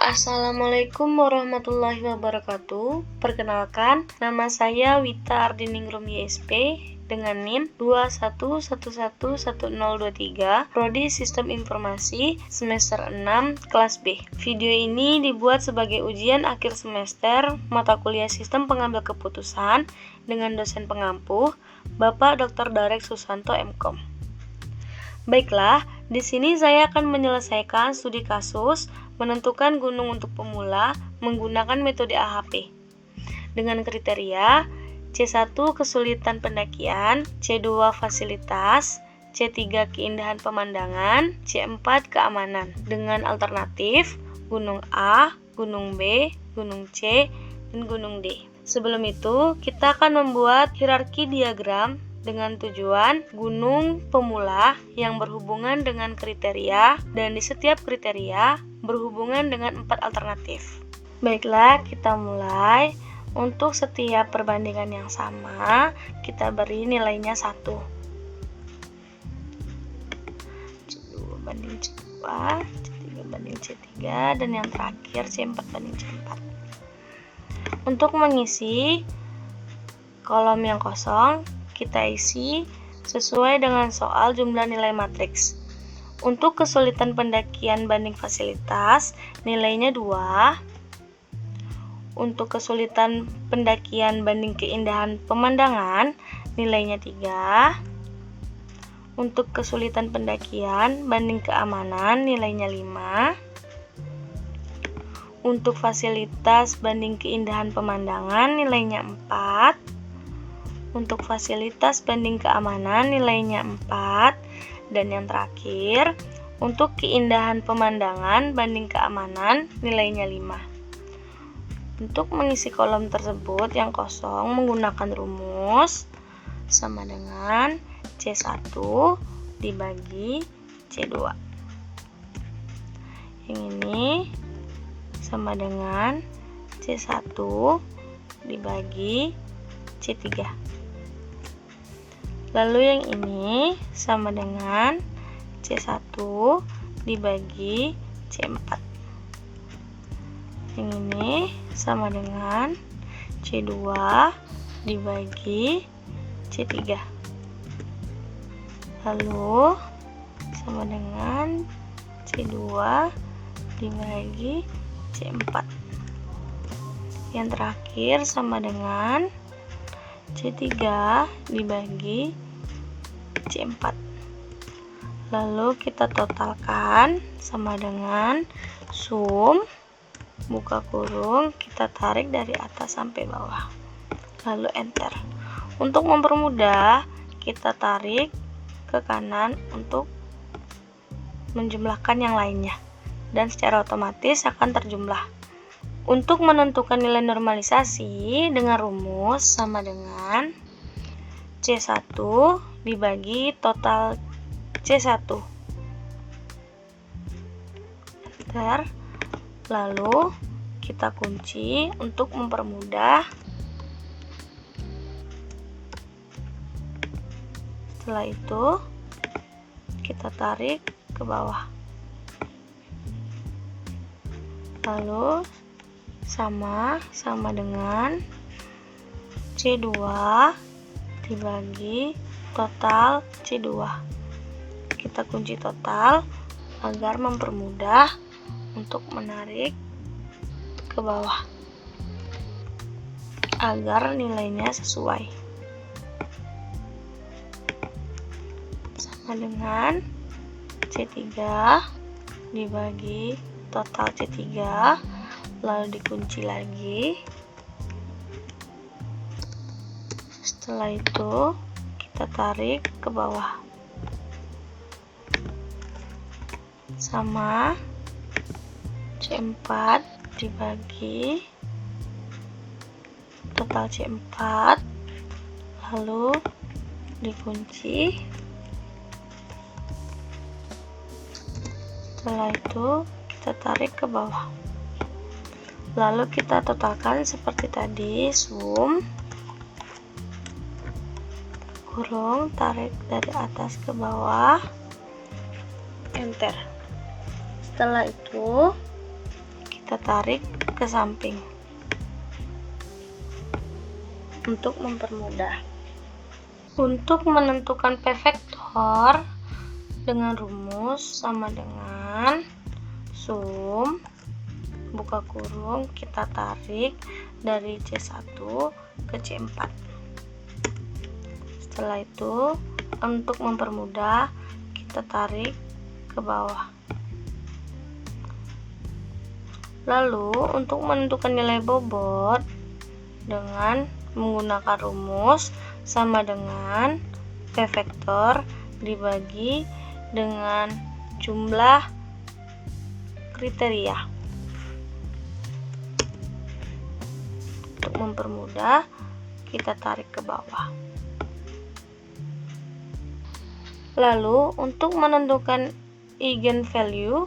Assalamualaikum warahmatullahi wabarakatuh. Perkenalkan, nama saya Wita Ardiningrum YSP dengan NIM 21111023, Prodi Sistem Informasi, semester 6, kelas B. Video ini dibuat sebagai ujian akhir semester mata kuliah Sistem Pengambil Keputusan dengan dosen pengampu, Bapak Dr. Darek Susanto MKom. Baiklah, di sini saya akan menyelesaikan studi kasus menentukan gunung untuk pemula menggunakan metode AHP dengan kriteria C1 kesulitan pendakian, C2 fasilitas, C3 keindahan pemandangan, C4 keamanan dengan alternatif gunung A, gunung B, gunung C, dan gunung D. Sebelum itu, kita akan membuat hierarki diagram dengan tujuan gunung pemula yang berhubungan dengan kriteria dan di setiap kriteria berhubungan dengan 4 alternatif. Baiklah, kita mulai. Untuk setiap perbandingan yang sama, kita beri nilainya 1. C2 banding C2, C3 banding C3, dan yang terakhir C4 banding C4. Untuk mengisi kolom yang kosong, kita isi sesuai dengan soal jumlah nilai matriks. Untuk kesulitan pendakian banding fasilitas, nilainya 2. Untuk kesulitan pendakian banding keindahan pemandangan, nilainya 3. Untuk kesulitan pendakian banding keamanan, nilainya 5. Untuk fasilitas banding keindahan pemandangan, nilainya 4. Untuk fasilitas banding keamanan nilainya 4, dan yang terakhir untuk keindahan pemandangan banding keamanan nilainya 5. Untuk mengisi kolom tersebut yang kosong menggunakan rumus sama dengan C1 dibagi C2. Yang ini sama dengan C1 dibagi C3. Lalu yang ini sama dengan C1 dibagi C4. Yang ini sama dengan C2 dibagi C3. Lalu sama dengan C2 dibagi C4. Yang terakhir sama dengan C3 dibagi C4. Lalu kita totalkan sama dengan sum, buka kurung, kita tarik dari atas sampai bawah. Lalu enter. Untuk mempermudah, kita tarik ke kanan untuk menjumlahkan yang lainnya. Dan secara otomatis akan terjumlah. Untuk menentukan nilai normalisasi dengan rumus sama dengan C1 dibagi total C1. Enter. Lalu kita kunci untuk mempermudah. Setelah itu kita tarik ke bawah. Lalu sama dengan C2 dibagi total C2. Kita kunci total agar mempermudah untuk menarik ke bawah agar nilainya sesuai. Sama dengan C3 dibagi total C3, lalu dikunci lagi. Setelah itu kita tarik ke bawah sama C4 dibagi total C4, lalu dikunci. Setelah itu kita tarik ke bawah. Lalu kita totalkan seperti tadi, sum, kurung, tarik dari atas ke bawah, enter. Setelah itu kita tarik ke samping untuk mempermudah. Untuk menentukan P vektor dengan rumus sama dengan sum buka kurung kita tarik dari C1 ke C4. Setelah itu untuk mempermudah kita tarik ke bawah. Lalu untuk menentukan nilai bobot dengan menggunakan rumus sama dengan P vektor dibagi dengan jumlah kriteria. Untuk mempermudah kita tarik ke bawah. Lalu untuk menentukan eigenvalue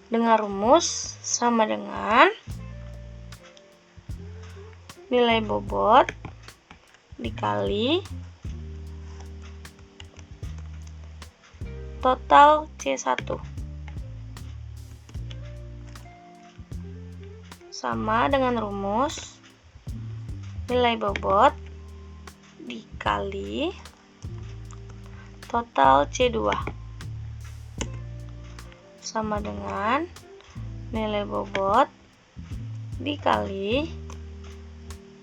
dengan rumus sama dengan nilai bobot dikali total C1 sama dengan rumus nilai bobot dikali total C2 sama dengan nilai bobot dikali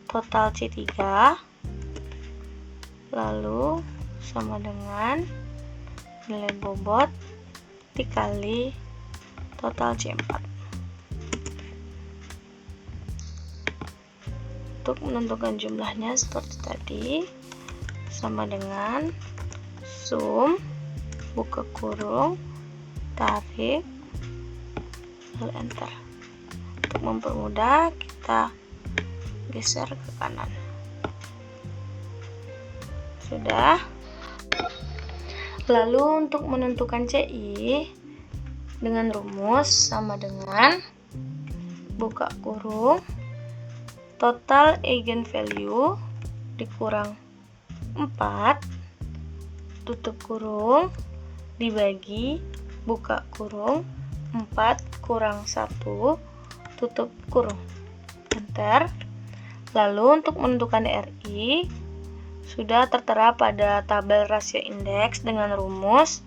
total C3 lalu sama dengan nilai bobot dikali total C4. Untuk menentukan jumlahnya seperti tadi sama dengan sum buka kurung tarik lalu enter. Untuk mempermudah kita geser ke kanan. Sudah. Lalu untuk menentukan CI dengan rumus sama dengan buka kurung total eigenvalue dikurang 4 tutup kurung dibagi buka kurung 4 kurang 1 tutup kurung enter. Lalu untuk menentukan RI sudah tertera pada tabel rasio indeks dengan rumus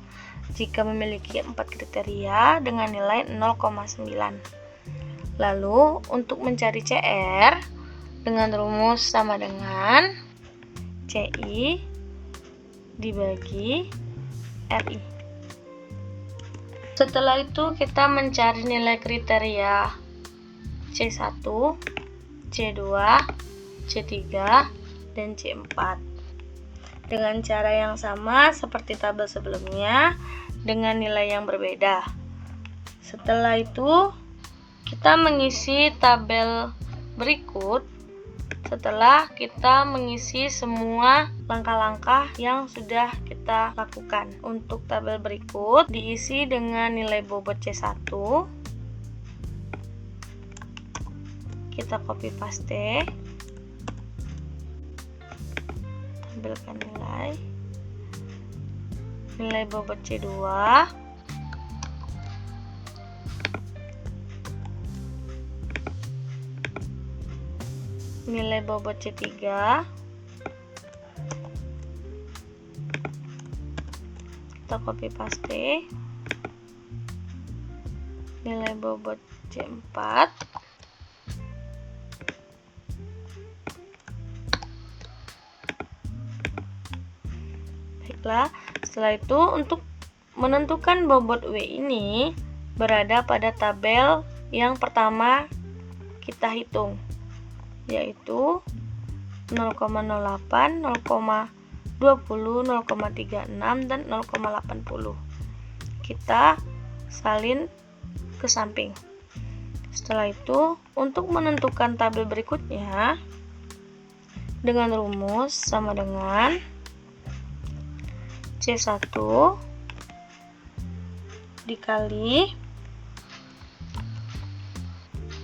jika memiliki 4 kriteria dengan nilai 0,9. Lalu untuk mencari CR dengan rumus sama dengan CI dibagi RI. Setelah itu kita mencari nilai kriteria C1, C2, C3, dan C4 dengan cara yang sama seperti tabel sebelumnya dengan nilai yang berbeda. Setelah itu kita mengisi tabel berikut setelah kita mengisi semua langkah-langkah yang sudah kita lakukan. Untuk tabel berikut diisi dengan nilai bobot C1, kita copy paste, tampilkan nilai bobot C2, nilai bobot C3, kita copy paste, nilai bobot C4, baiklah. Setelah itu untuk menentukan bobot W ini berada pada tabel yang pertama kita hitung, yaitu 0,08, 0,20, 0,36, dan 0,80. Kita salin ke samping. Setelah itu, untuk menentukan tabel berikutnya dengan rumus sama dengan C1 dikali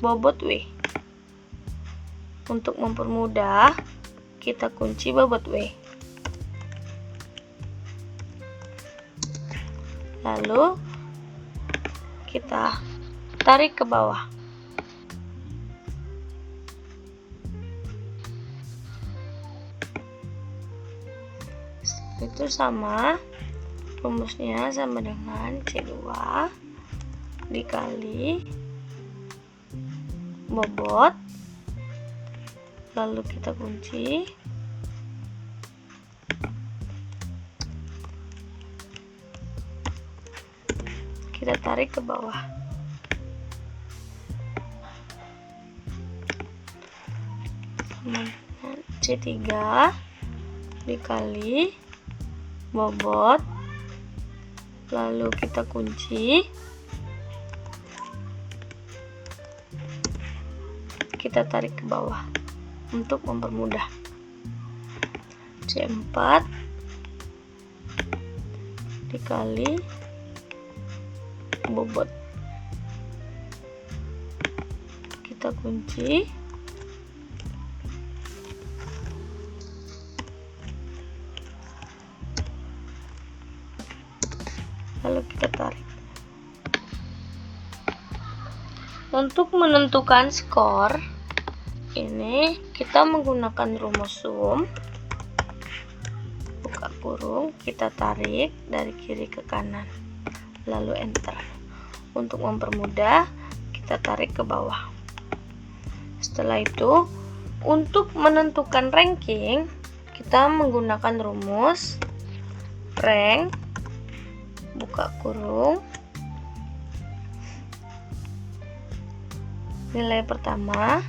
bobot W. Untuk mempermudah, kita kunci bobot W. Lalu kita tarik ke bawah. itu sama, rumusnya sama dengan C2 dikali bobot, lalu kita kunci, kita tarik ke bawah. C3 dikali bobot, lalu kita kunci, kita tarik ke bawah untuk mempermudah. C4 dikali bobot, kita kunci, lalu kita tarik. Untuk menentukan skor ini kita menggunakan rumus sum, buka kurung, kita tarik dari kiri ke kanan, lalu enter. Untuk mempermudah, kita tarik ke bawah. Setelah itu, untuk menentukan ranking, kita menggunakan rumus rank, buka kurung, nilai pertama,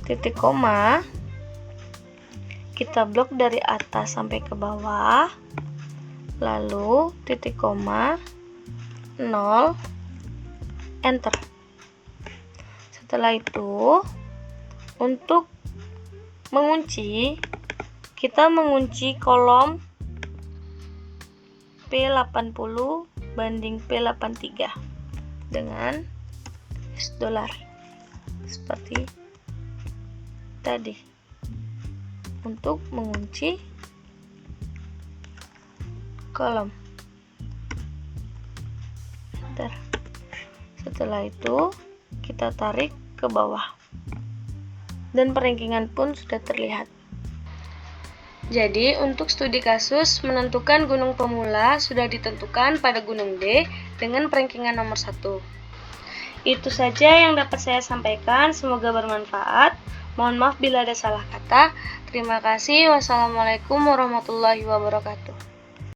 titik koma, kita blok dari atas sampai ke bawah, lalu titik koma, 0, enter. Setelah itu, untuk mengunci, kita mengunci kolom P80 banding P83 dengan $, seperti tadi. Untuk mengunci kolom, enter. Setelah itu kita tarik ke bawah dan perankingan pun sudah terlihat. Jadi untuk studi kasus menentukan gunung pemula sudah ditentukan pada gunung D dengan perankingan nomor 1. Itu saja yang dapat saya sampaikan, semoga bermanfaat. Mohon maaf bila ada salah kata. Terima kasih. Wassalamualaikum warahmatullahi wabarakatuh.